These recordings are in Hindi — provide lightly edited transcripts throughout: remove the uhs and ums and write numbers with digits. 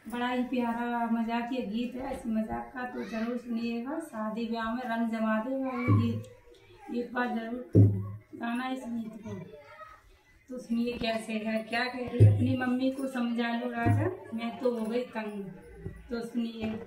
बड़ा ही प्यारा मजाकिया गीत है। इस मजाक का तो जरूर सुनिएगा। शादी ब्याह में रंग जमा देगा ये गीत। एक बार जरूर गाना इस गीत को। तो सुनिए कैसे है, क्या कह रही है। अपनी मम्मी को समझा लो राजा, मैं तो हो गई तंग। तो सुनिए।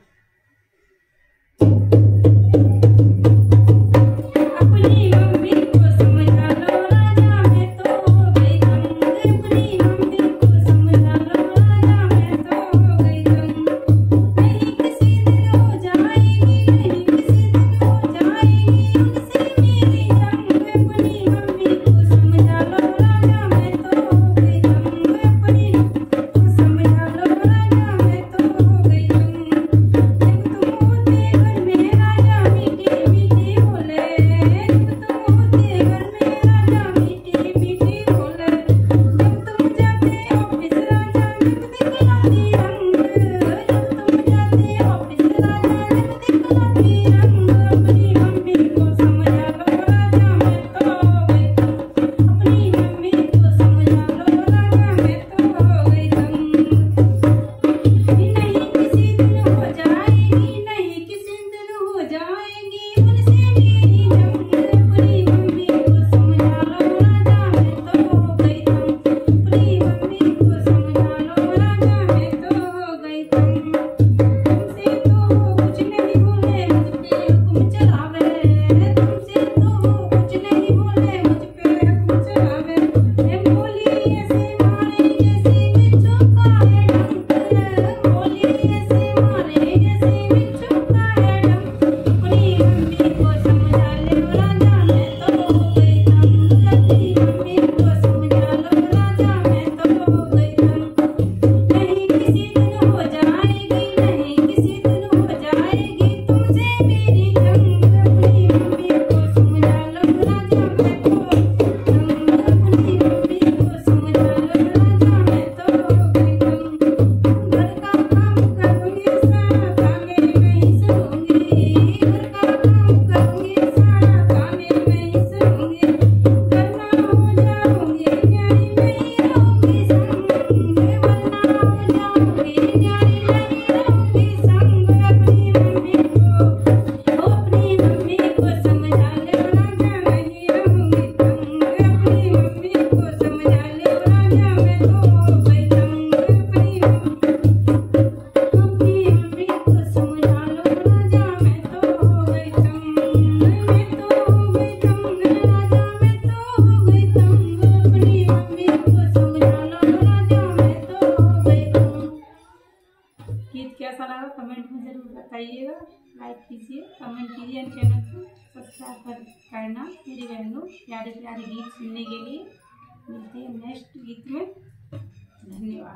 गीत कैसा लगा कमेंट में जरूर बताइएगा। लाइक कीजिए, कमेंट कीजिए, चैनल को सब्सक्राइब करना। मेरी बहनों प्यारे प्यारे गीत सुनने के लिए मिलते हैं नेक्स्ट गीत में। धन्यवाद।